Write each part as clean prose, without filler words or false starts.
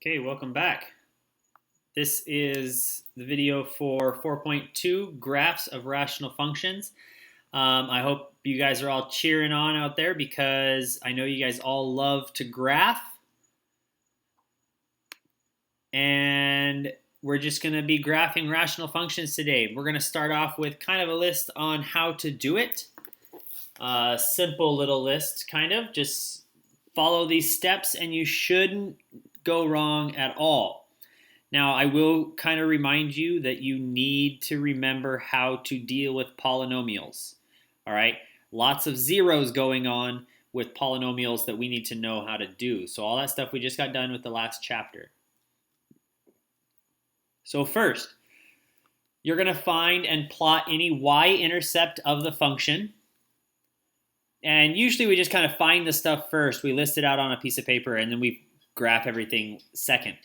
Okay, welcome back. This is the video for 4.2, graphs of rational functions. I hope you guys are all cheering on out there because I know you guys all love to graph. And we're just going to be graphing rational functions today. We're going to start off with kind of a list on how to do it. Simple little list, kind of. Just follow these steps and you shouldn't go wrong at all. Now, I will kind of remind you that you need to remember how to deal with polynomials. All right, lots of zeros going on with polynomials that we need to know how to do. So all that stuff we just got done with the last chapter. So first, you're going to find and plot any y-intercept of the function. And usually we just kind of find the stuff first. We list it out on a piece of paper and then we graph everything second.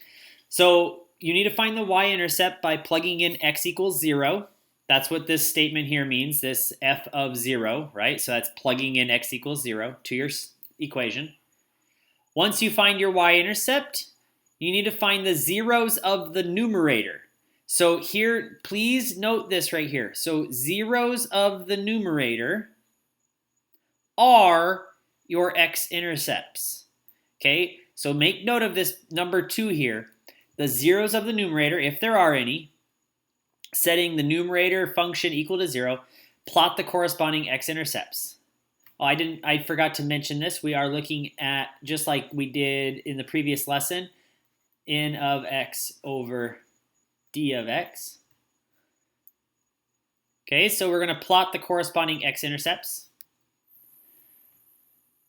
So you need to find the y-intercept by plugging in x equals 0. That's what this statement here means, this f of 0, right? So that's plugging in x equals 0 to your equation. Once you find your y-intercept, you need to find the zeros of the numerator. So here, please note this right here. So zeros of the numerator are your x-intercepts. Okay, so make note of this number 2 here. The zeros of the numerator, if there are any, setting the numerator function equal to 0, plot the corresponding x-intercepts. Oh, I forgot to mention this. We are looking at, just like we did in the previous lesson, n of x over d of x. Okay, so we're going to plot the corresponding x-intercepts.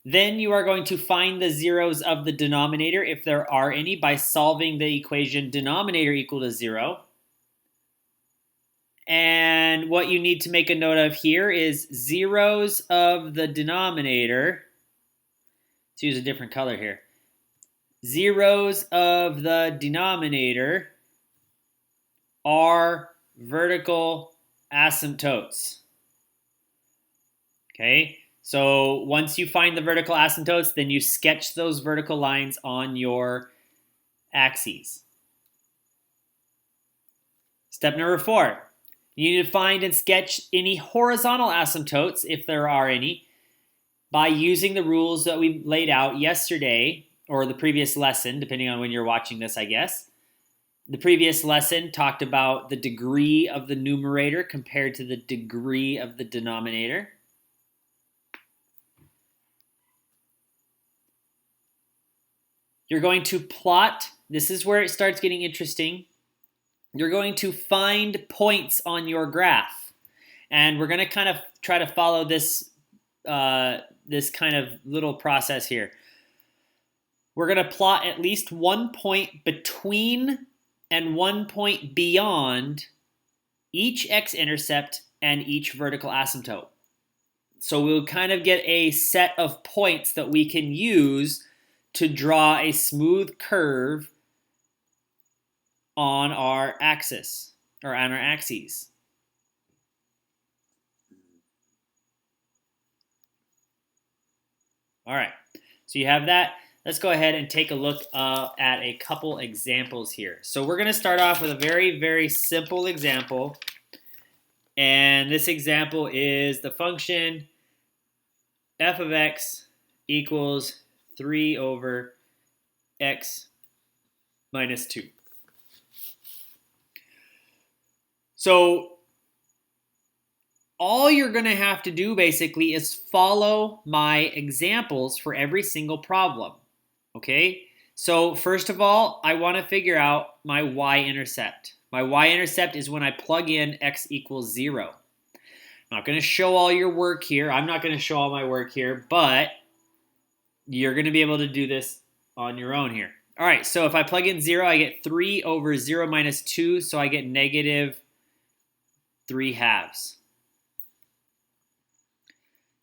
Then you are going to find the zeros of the denominator, if there are any, by solving the equation denominator equal to 0. And what you need to make a note of here is zeros of the denominator. Let's use a different color here. Zeros of the denominator are vertical asymptotes. Okay? So once you find the vertical asymptotes, then you sketch those vertical lines on your axes. Step number 4, you need to find and sketch any horizontal asymptotes, if there are any, by using the rules that we laid out yesterday, or the previous lesson, depending on when you're watching this, I guess. The previous lesson talked about the degree of the numerator compared to the degree of the denominator. You're going to plot, this is where it starts getting interesting. You're going to find points on your graph. And we're going to kind of try to follow this, this kind of little process here. We're going to plot at least one point between and one point beyond each x-intercept and each vertical asymptote. So we'll kind of get a set of points that we can use to draw a smooth curve on our axis, or on our axes. All right, so you have that. Let's go ahead and take a look at a couple examples here. So we're going to start off with a very, very simple example. And this example is the function f of x equals 3 over x minus 2. So all you're going to have to do basically is follow my examples for every single problem. Okay? So first of all, I want to figure out my y-intercept. My y-intercept is when I plug in x equals 0. I'm not going to show all your work here. I'm not going to show all my work here, but you're going to be able to do this on your own here. All right, so if I plug in 0, I get 3 over 0 minus 2, so I get negative 3/2.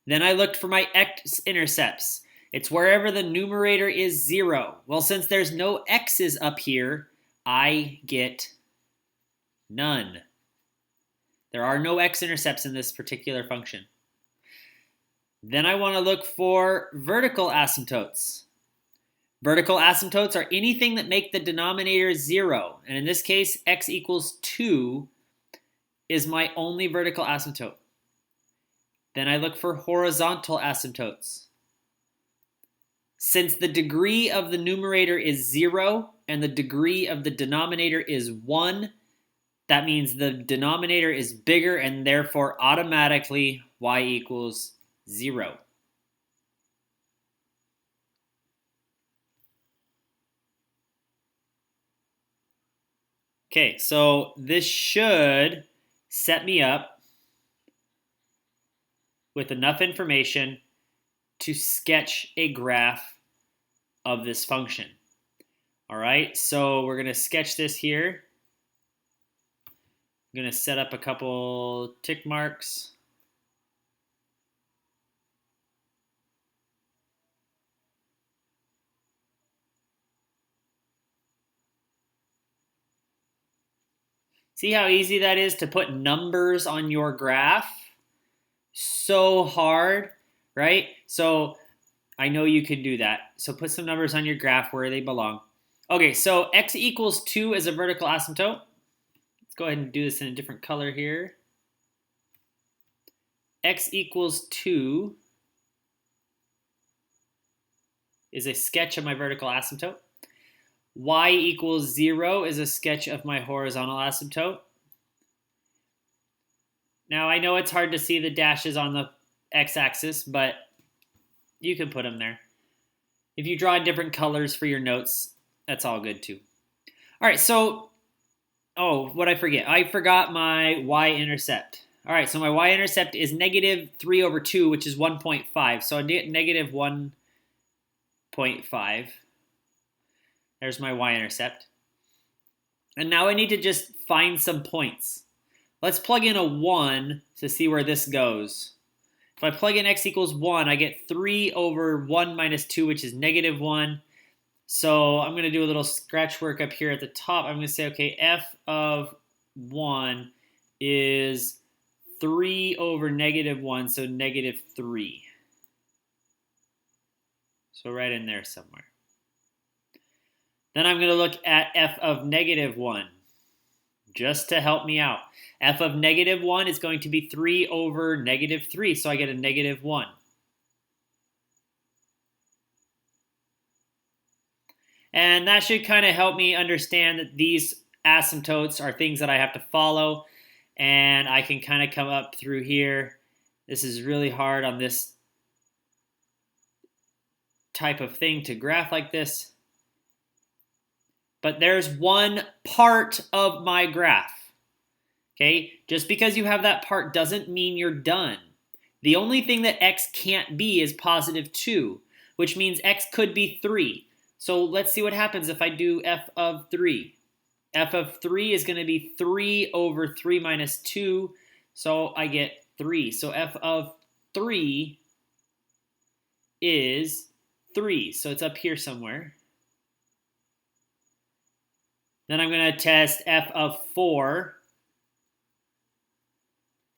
Then I looked for my x-intercepts. It's wherever the numerator is 0. Well, since there's no x's up here, I get none. There are no x-intercepts in this particular function. Then I want to look for vertical asymptotes. Vertical asymptotes are anything that make the denominator 0. And in this case, x equals 2 is my only vertical asymptote. Then I look for horizontal asymptotes. Since the degree of the numerator is 0 and the degree of the denominator is 1, that means the denominator is bigger and therefore automatically y equals 0. Okay, so this should set me up with enough information to sketch a graph of this function. All right, so we're going to sketch this here. I'm going to set up a couple tick marks. See how easy that is to put numbers on your graph? So hard, right? So I know you can do that. So put some numbers on your graph where they belong. Okay, so x equals 2 is a vertical asymptote. Let's go ahead and do this in a different color here. X equals 2 is a sketch of my vertical asymptote. Y equals 0 is a sketch of my horizontal asymptote. Now, I know it's hard to see the dashes on the x-axis, but you can put them there. If you draw different colors for your notes, that's all good too. All right, so, what I forget? I forgot my y-intercept. All right, so my y-intercept is negative 3 over 2, which is 1.5. So I get negative 1.5. There's my y-intercept. And now I need to just find some points. Let's plug in a 1 to see where this goes. If I plug in x equals 1, I get 3 over 1 minus 2, which is negative 1. So I'm going to do a little scratch work up here at the top. I'm going to say, okay, f of 1 is 3 over negative 1, so negative 3. So right in there somewhere. Then I'm going to look at f of negative 1, just to help me out. F of negative 1 is going to be 3 over negative 3, so I get a negative 1. And that should kind of help me understand that these asymptotes are things that I have to follow, and I can kind of come up through here. This is really hard on this type of thing to graph like this. But there's one part of my graph. Okay, just because you have that part doesn't mean you're done. The only thing that x can't be is positive 2, which means x could be 3. So let's see what happens if I do f of 3. F of 3 is going to be 3 over 3 minus 2, so I get 3. So f of 3 is 3, so it's up here somewhere. Then I'm going to test f of 4.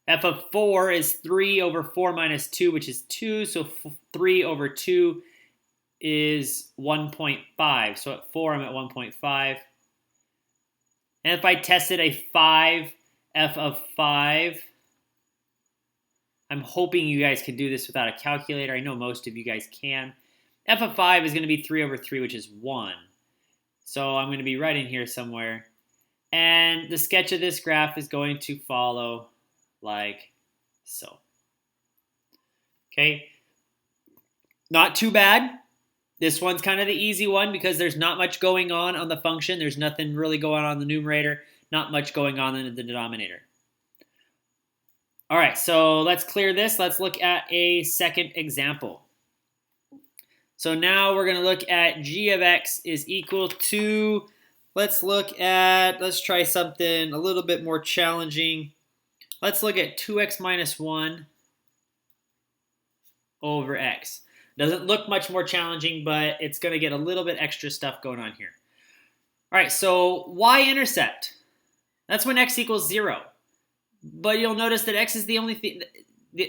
F of 4 is 3 over 4 minus 2, which is 2. So 3 over 2 is 1.5. So at 4, I'm at 1.5. And if I tested a 5, f of 5, I'm hoping you guys can do this without a calculator. I know most of you guys can. F of 5 is going to be 3 over 3, which is 1. So I'm going to be right in here somewhere. And the sketch of this graph is going to follow like so. Okay, not too bad. This one's kind of the easy one because there's not much going on the function. There's nothing really going on in the numerator, not much going on in the denominator. All right, so let's clear this. Let's look at a second example. So now we're going to look at g of x is equal to, let's try something a little bit more challenging. Let's look at 2x minus 1 over x. Doesn't look much more challenging, but it's going to get a little bit extra stuff going on here. All right, so y-intercept. That's when x equals 0. But you'll notice that x is the only thing,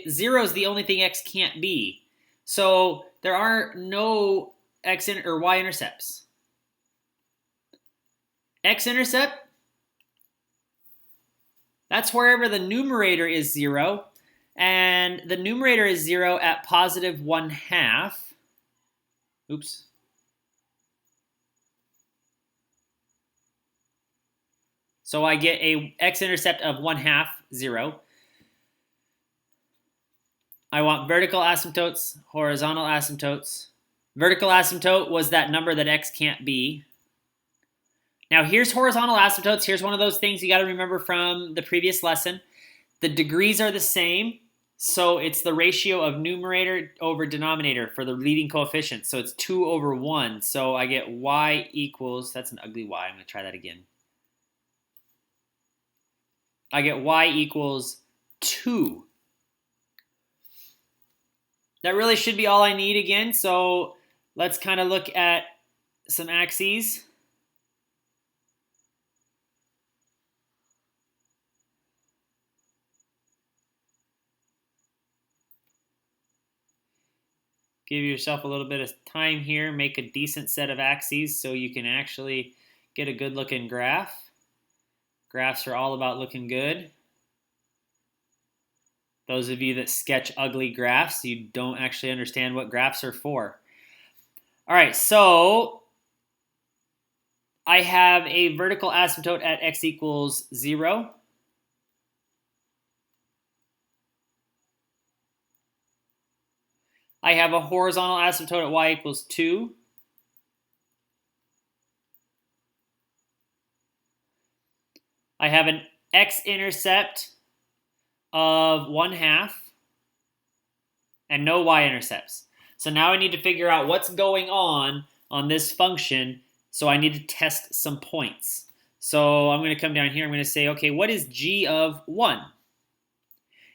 0 is the only thing x can't be. So there are no or y-intercepts. X-intercept, that's wherever the numerator is 0, and the numerator is 0 at positive 1/2. Oops. So I get a x-intercept of 1/2, 0. I want vertical asymptotes, horizontal asymptotes. Vertical asymptote was that number that x can't be. Now here's horizontal asymptotes. Here's one of those things you got to remember from the previous lesson. The degrees are the same, so it's the ratio of numerator over denominator for the leading coefficient. So it's 2 over 1. So I get y equals, that's an ugly y. I'm going to try that again. I get y equals 2. That really should be all I need again. So let's kind of look at some axes. Give yourself a little bit of time here. Make a decent set of axes so you can actually get a good looking graph. Graphs are all about looking good. Those of you that sketch ugly graphs, you don't actually understand what graphs are for. All right, so I have a vertical asymptote at x equals 0. I have a horizontal asymptote at y equals 2. I have an x-intercept of 1/2 and no y-intercepts. So now I need to figure out what's going on this function, so I need to test some points. So I'm going to come down here, I'm going to say, okay, what is g of 1?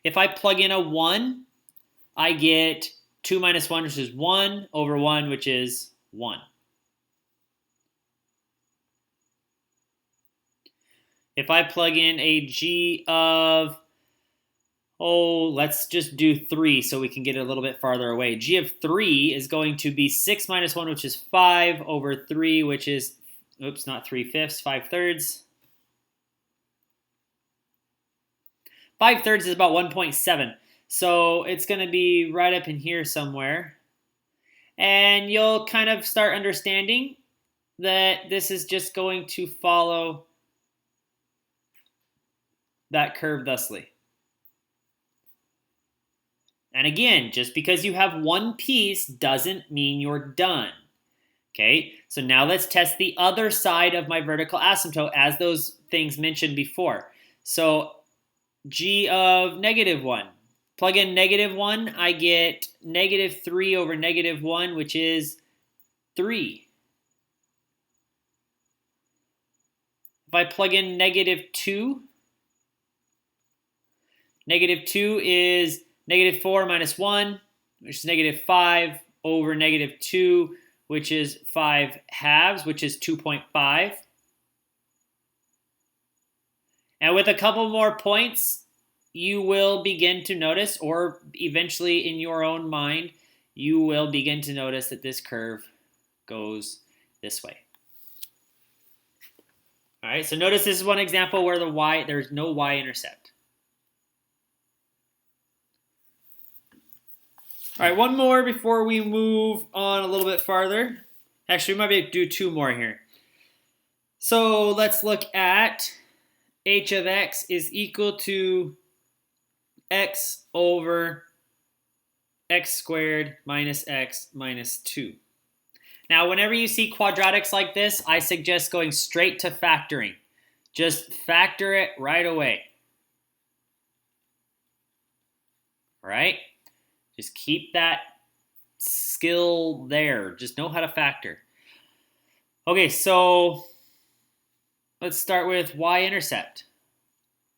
If I plug in a 1, I get 2 minus 1, which is 1, over 1, which is 1. If I plug in a g of, let's just do 3 so we can get it a little bit farther away. G of 3 is going to be 6 minus 1, which is 5, over 3, which is, oops, not 3/5, 5/3. 5/3 is about 1.7. So it's going to be right up in here somewhere. And you'll kind of start understanding that this is just going to follow that curve thusly. And again, just because you have one piece doesn't mean you're done. Okay, so now let's test the other side of my vertical asymptote as those things mentioned before. So g of -1. Plug in -1, I get -3 over -1, which is 3. If I plug in -2, -2 is -4 minus 1, which is -5, over -2, which is 5/2, which is 2.5. And with a couple more points, you will begin to notice, or eventually in your own mind, you will begin to notice that this curve goes this way. All right, so notice this is one example where there's no y-intercept. All right, one more before we move on a little bit farther. Actually, we might be able to do 2 more here. So let's look at h of x is equal to x over x squared minus x minus 2. Now, whenever you see quadratics like this, I suggest going straight to factoring. Just factor it right away. All right? Just keep that skill there. Just know how to factor. Okay, so let's start with y-intercept.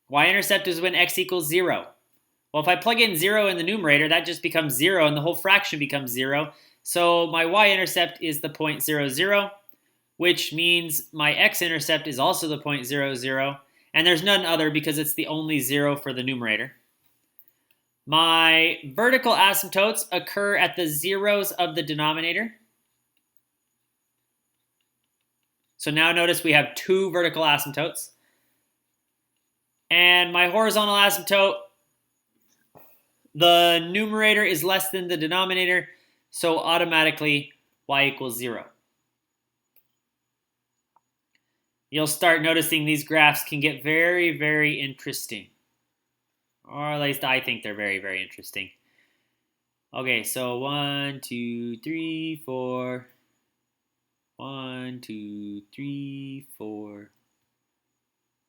Y-intercept is when x equals 0. Well, if I plug in 0 in the numerator, that just becomes 0, and the whole fraction becomes 0. So my y-intercept is the point 0, 0, which means my x-intercept is also the point 0, 0. And there's none other because it's the only 0 for the numerator. My vertical asymptotes occur at the zeros of the denominator. So now notice we have 2 vertical asymptotes. And my horizontal asymptote, the numerator is less than the denominator, so automatically y equals 0. You'll start noticing these graphs can get very, very interesting. Or at least I think they're very, very interesting. Okay, so 1, 2, 3, 4. 1, 2, 3, 4.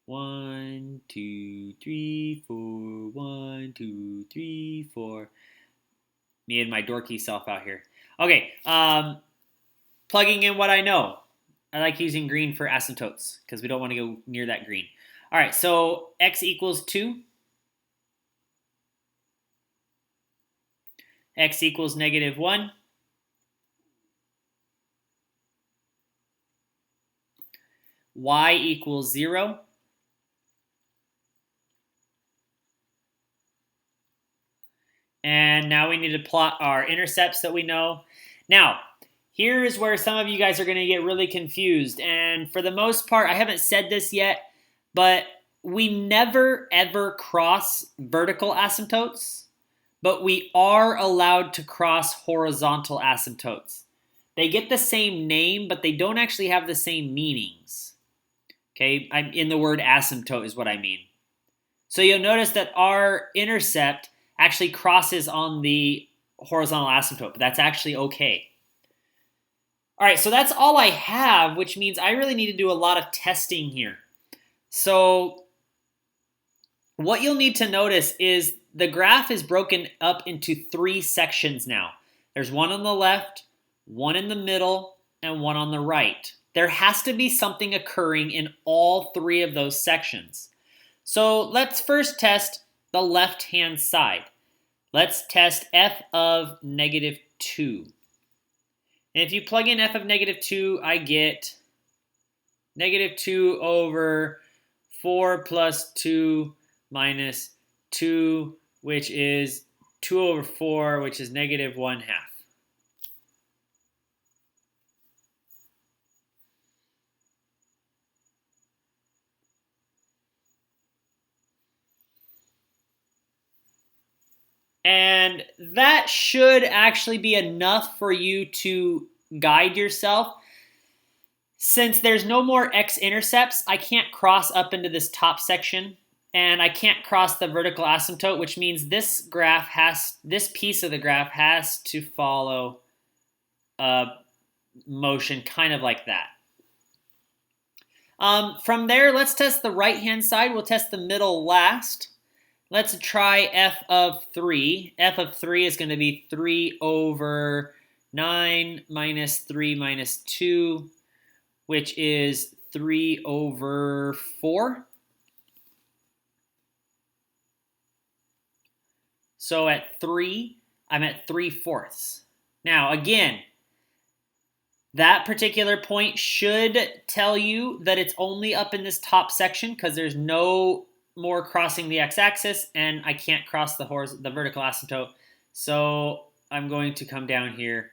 1, 2, 3, 4. 1, 2, 3, 4. Me and my dorky self out here. Okay, plugging in what I know. I like using green for asymptotes because we don't want to go near that green. All right, so x equals 2. X equals -1. Y equals 0. And now we need to plot our intercepts that we know. Now, here is where some of you guys are going to get really confused. And for the most part, I haven't said this yet, but we never ever cross vertical asymptotes, but we are allowed to cross horizontal asymptotes. They get the same name, but they don't actually have the same meanings. Okay, I'm in the word asymptote is what I mean. So you'll notice that our intercept actually crosses on the horizontal asymptote, but that's actually okay. All right, so that's all I have, which means I really need to do a lot of testing here. So what you'll need to notice is the graph is broken up into 3 sections now. There's one on the left, one in the middle, and one on the right. There has to be something occurring in all 3 of those sections. So let's first test the left-hand side. Let's test f of -2. And if you plug in f of -2, I get -2 over 4 plus 2 minus 2, which is 2 over 4, which is -1/2. And that should actually be enough for you to guide yourself. Since there's no more x-intercepts, I can't cross up into this top section, and I can't cross the vertical asymptote, which means this piece of the graph has to follow a motion kind of like that. From there, let's test the right-hand side. We'll test the middle last. Let's try f of 3. F of 3 is going to be 3 over 9 minus 3 minus 2, which is 3 over 4. So at 3, I'm at 3/4. Now, again, that particular point should tell you that it's only up in this top section because there's no more crossing the x-axis, and I can't cross the vertical asymptote. So I'm going to come down here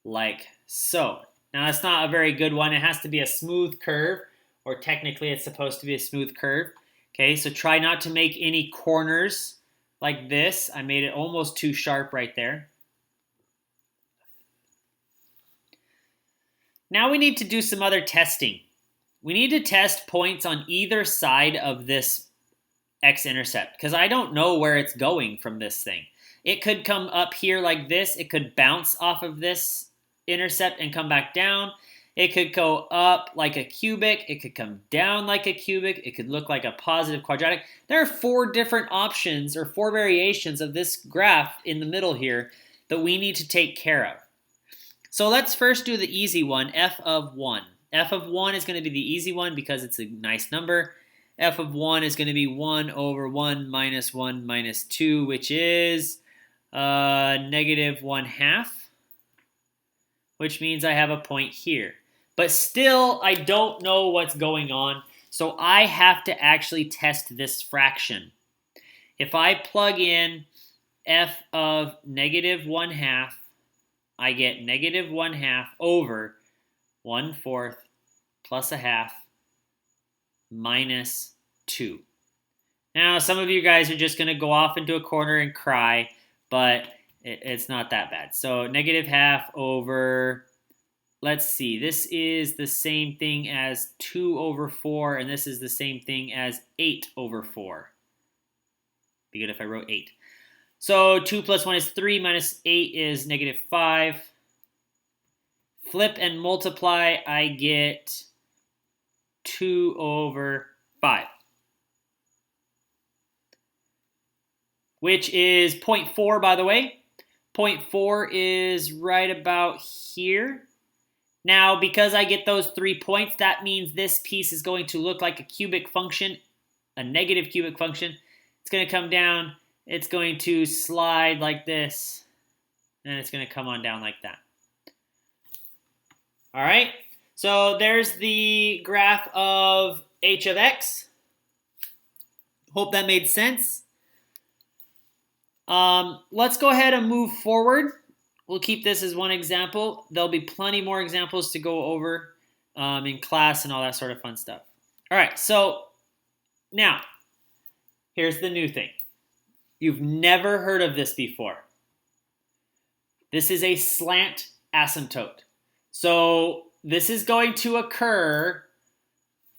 like so. Now that's not a very good one. It has to be a smooth curve, or technically it's supposed to be a smooth curve. Okay, so try not to make any corners like this. I made it almost too sharp right there. Now we need to do some other testing. We need to test points on either side of this x-intercept because I don't know where it's going from this thing. It could come up here like this. It could bounce off of this intercept and come back down. It could go up like a cubic. It could come down like a cubic. It could look like a positive quadratic. There are 4 different options or 4 variations of this graph in the middle here that we need to take care of. So let's first do the easy one, f of 1. F of 1 is going to be the easy one because it's a nice number. F of 1 is going to be 1 over 1 minus 2, which is -1/2, which means I have a point here. But still, I don't know what's going on, so I have to actually test this fraction. If I plug in f of -1/2, I get -1/2 over 1/4 plus a half minus 2. Now, some of you guys are just going to go off into a corner and cry, but it's not that bad. So negative half over, let's see, this is the same thing as 2 over 4, and this is the same thing as 8 over 4. Be good if I wrote 8. So 2 plus 1 is 3, minus 8 is negative 5. Flip and multiply, I get 2 over 5. Which is 0.4, by the way. 0.4 is right about here. Now, because I get those 3 points, that means this piece is going to look like a cubic function, a negative cubic function. It's going to come down. It's going to slide like this, and it's going to come on down like that. All right, so there's the graph of h of x. Hope that made sense. Let's go ahead and move forward. We'll keep this as one example. There'll be plenty more examples to go over in class and all that sort of fun stuff. All right, so now, here's the new thing. You've never heard of this before. This is a slant asymptote. So this is going to occur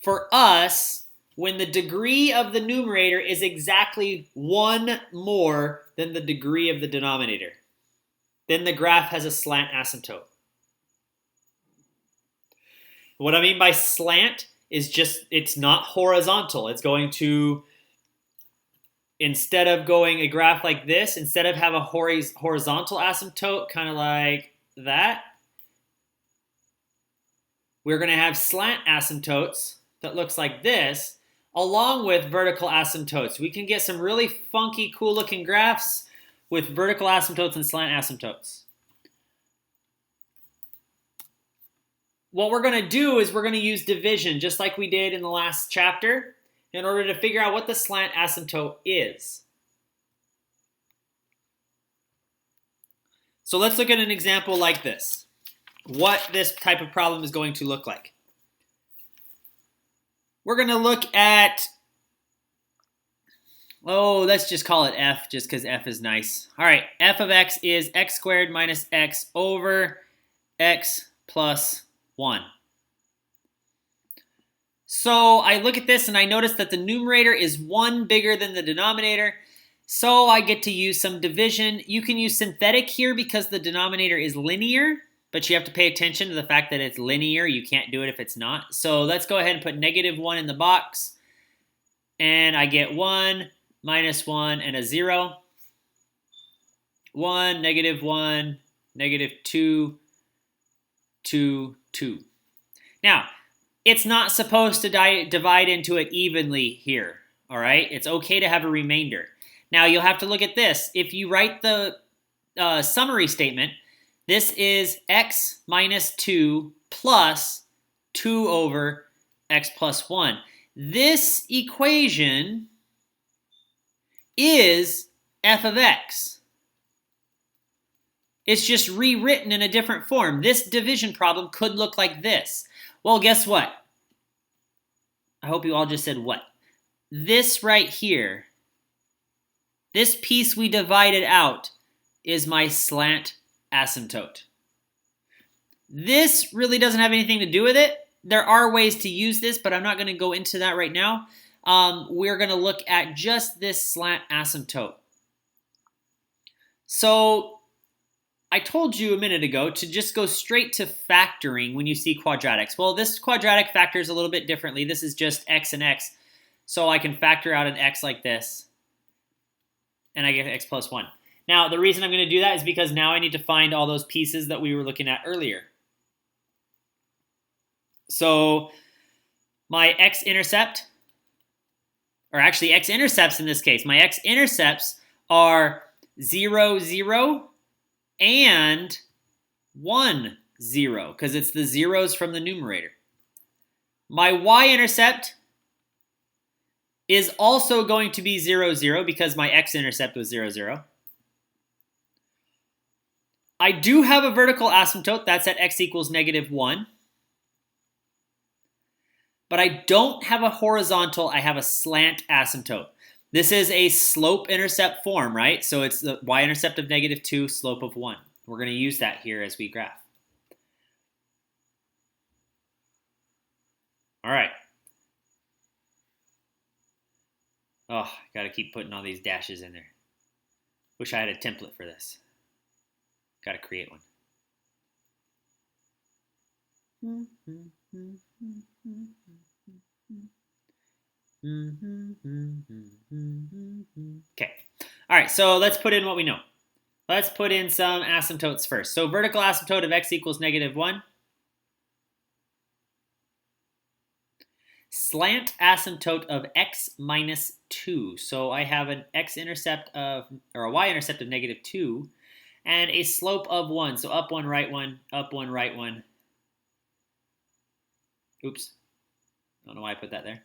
for us when the degree of the numerator is exactly 1 more than the degree of the denominator. Then the graph has a slant asymptote. What I mean by slant is just, it's not horizontal. It's going to, instead of going a graph like this, instead of have a horizontal asymptote, kind of like that, we're going to have slant asymptotes that looks like this, along with vertical asymptotes. We can get some really funky, cool looking graphs with vertical asymptotes and slant asymptotes. What we're going to do is we're going to use division, just like we did in the last chapter, in order to figure out what the slant asymptote is. So let's look at an example like this. What this type of problem is going to look like. We're going to look at, let's just call it f, just because f is nice. All right, f of x is x squared minus x over x plus 1. So I look at this and I notice that the numerator is 1 bigger than the denominator. So I get to use some division. You can use synthetic here because the denominator is linear, but you have to pay attention to the fact that it's linear. You can't do it if it's not. So let's go ahead and put negative 1 in the box. And I get 1, minus 1, and a 0. 1, negative 2, 2, 2. Now, it's not supposed to divide into it evenly here, all right? It's okay to have a remainder. Now, you'll have to look at this. If you write the summary statement, this is x minus 2 plus 2 over x plus 1. This equation is f of x. It's just rewritten in a different form. This division problem could look like this. Well, guess what? I hope you all just said what? This right here, this piece we divided out is my slant asymptote. This really doesn't have anything to do with it. There are ways to use this, but I'm not going to go into that right now. We're going to look at just this slant asymptote. So I told you a minute ago to just go straight to factoring when you see quadratics. Well, this quadratic factors a little bit differently. This is just x and x. So I can factor out an x like this, and I get x plus 1. Now, the reason I'm going to do that is because now I need to find all those pieces that we were looking at earlier. So my x-intercept, or actually x-intercepts in this case, my x-intercepts are 0, 0, and 1, 0, because it's the zeros from the numerator. My y-intercept is also going to be 0, 0, because my x-intercept was 0, 0. I do have a vertical asymptote. That's at x equals negative 1. but I don't have a horizontal, I have a slant asymptote. This is a slope-intercept form, right? So it's the y-intercept of -2, slope of 1. We're going to use that here as we graph. All right. Oh, got to keep putting all these dashes in there. Wish I had a template for this. Got to create one. Okay. All right, so let's put in what we know. Let's put in some asymptotes first. So vertical asymptote of x equals -1. Slant asymptote of x minus 2. So I have an x-intercept of, or a y-intercept of -2, and a slope of 1. So up 1, right 1, up 1, right 1. Oops. Don't know why I put that there.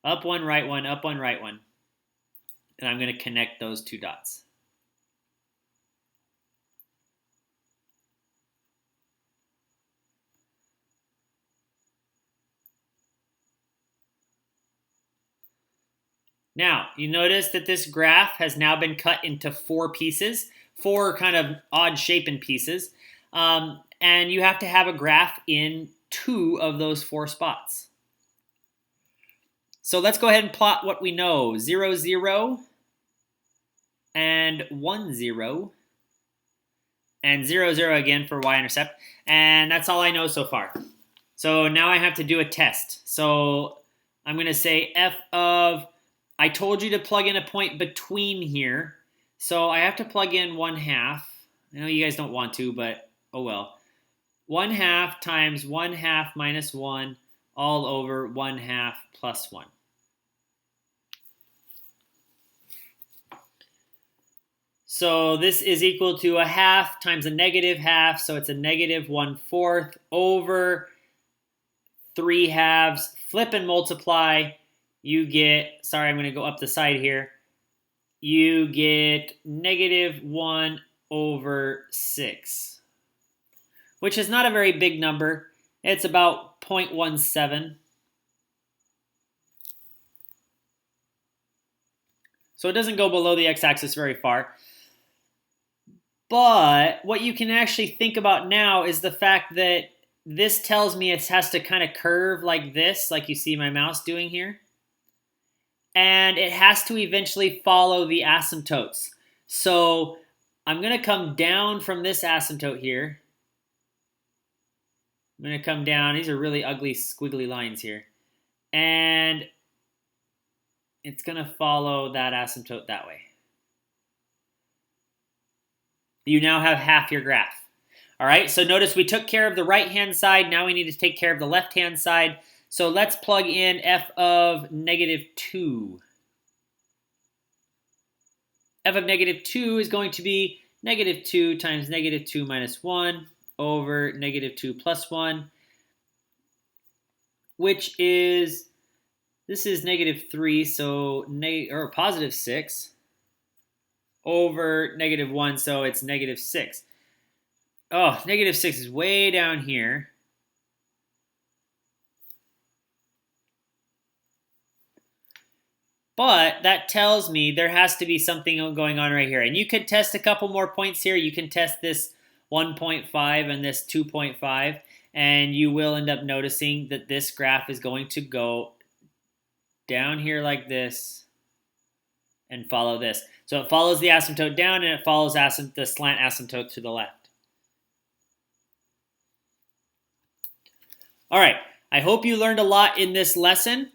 Up 1, right 1, up 1, right 1. And I'm going to connect those two dots. Now, you notice that this graph has now been cut into 4 pieces, 4 kind of odd-shaped pieces. And you have to have a graph in 2 of those 4 spots. So let's go ahead and plot what we know. 0, 0, and 1, 0, and 0, 0 again for y-intercept. And that's all I know so far. So now I have to do a test. So I'm going to say f of, I told you to plug in a point between here. So I have to plug in 1/2. I know you guys don't want to, but oh well. 1/2 times 1/2 minus 1 all over 1/2 plus 1. So this is equal to 1/2 times a -1/2, so it's a -1/4 over 3/2. Flip and multiply, you get, sorry, I'm going to go up the side here, you get -1 over 6, which is not a very big number. It's about 0.17. So it doesn't go below the x-axis very far. But what you can actually think about now is the fact that this tells me it has to kind of curve like this, like you see my mouse doing here. And it has to eventually follow the asymptotes. So I'm going to come down from this asymptote here. I'm going to come down. These are really ugly squiggly lines here. And it's going to follow that asymptote that way. You now have half your graph. All right, so notice we took care of the right-hand side. Now we need to take care of the left-hand side. So let's plug in f of -2. F of -2 is going to be -2 times -2 minus 1 over -2 plus 1, which is, this is -3, so or positive 6 over -1, so it's -6. Oh, -6 is way down here. But that tells me there has to be something going on right here. And you could test a couple more points here. You can test this 1.5 and this 2.5. And you will end up noticing that this graph is going to go down here like this and follow this. So it follows the asymptote down and it follows the slant asymptote to the left. All right. I hope you learned a lot in this lesson.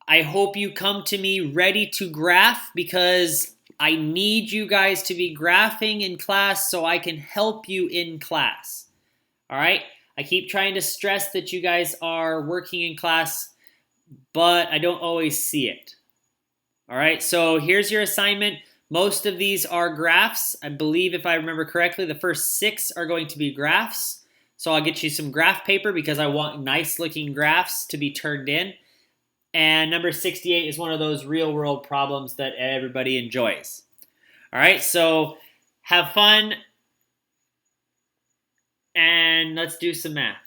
I hope you come to me ready to graph because I need you guys to be graphing in class so I can help you in class. All right? I keep trying to stress that you guys are working in class, but I don't always see it. All right? So here's your assignment. Most of these are graphs. I believe, if I remember correctly, the first 6 are going to be graphs. So I'll get you some graph paper because I want nice-looking graphs to be turned in. And number 68 is one of those real-world problems that everybody enjoys. All right, so have fun, and let's do some math.